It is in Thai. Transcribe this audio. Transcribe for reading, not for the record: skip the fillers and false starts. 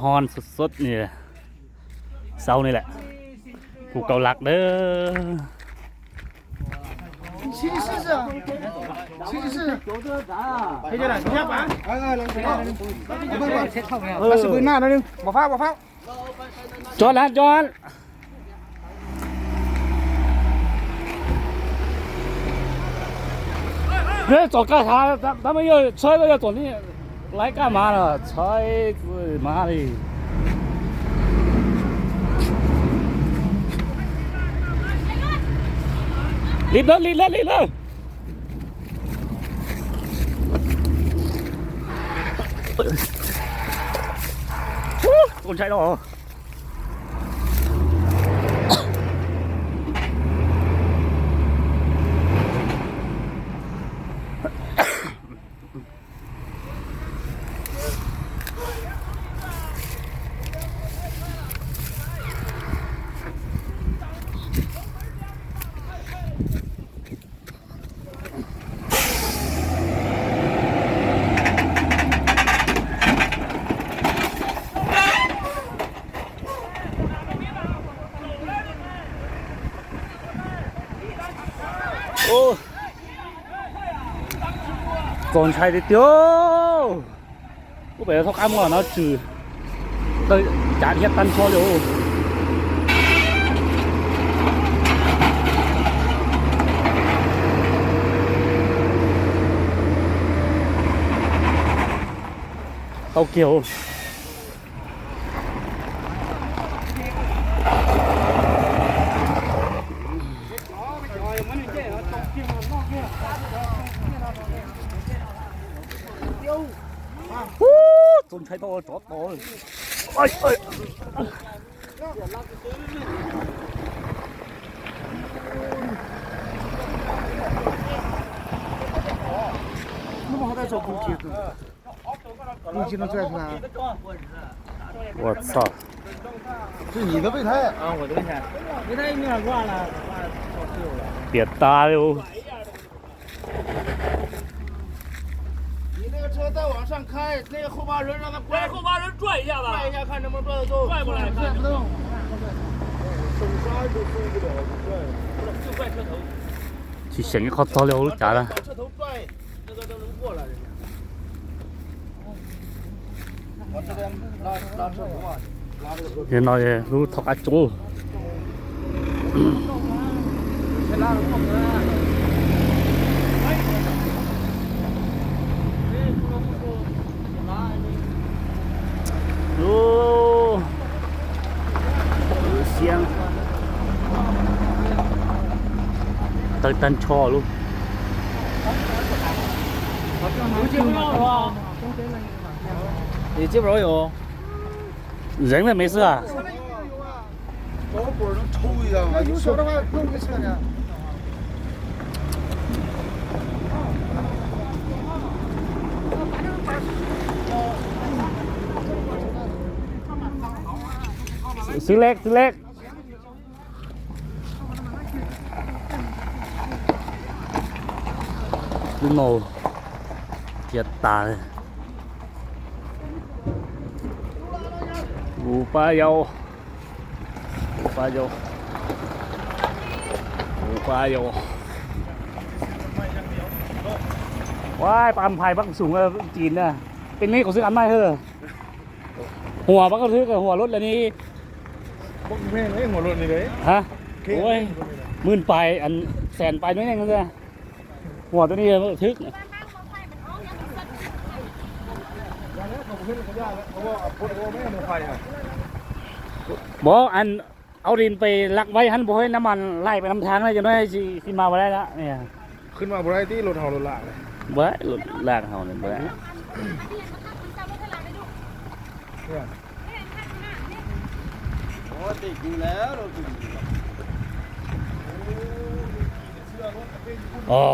ฮอนสดๆนี่เศร้านี่แหละผูกเกาหลักเด้อ七十是，陪着了，你先把，不，是不拿那的，不发，จอนแล้วจอนเฮ้ยจอด干啥他们要车都要走你来干嘛了车子妈的รีบเลยคนใช้หรอô còn chạy đi tiêu có vẻ thóc ăn mà nó trừ tới trả hết tan cho rồi tàu kiểu tôn thấy to chó to ơi ơi那么好在找空气，空气能拽出来？我操是你的备胎啊，我的备胎，备胎有点挂了，别打哟你那个车再往上开，那个后把人让他来后把人拽一下子，拽一下，看能不能拽得动。拽不来，拽不动。手刹就松不了，就拽车头。去选个靠早了咋了？把车头拽，那个都能过了，人家。往这边拉车头啊，拉这个头。现在都头阿做。先拉着过门。哦，香，tới tân cho luôn. 有接不着是吧？你接不着有？人了没事啊？搞会儿能抽一下吗？有手的话弄个车呢。ซื้อเล็กดูโน่เทียดตาเลยอูปลาเยาว้ายปลาไผ่ปักสูงเลยจีนน่ะเป็นนี่เขาซื้ออันใหม่เหรอหัวปักก็ซื้อกับหัวรถแล้วนี่พวกแม่งหัวรถนี่เลย ฮะโอ้ยมื่นไปอันแสนไปไม่แน่กันเลยหัวตัวนี้ทึกบอกอันเอาดินไปลักไว้หันบ่ให้น้ำมันไล่ไปน้ำทางเลยจะได้สิมาบ่ได้ละเนี่ย ขึ้นมาบริที่รถเฮารถลากเลย บ่ได้รถลากเฮาเนี่ยบ่ได้ โอ้ติดอยู่แล้วเราติด อ๋อ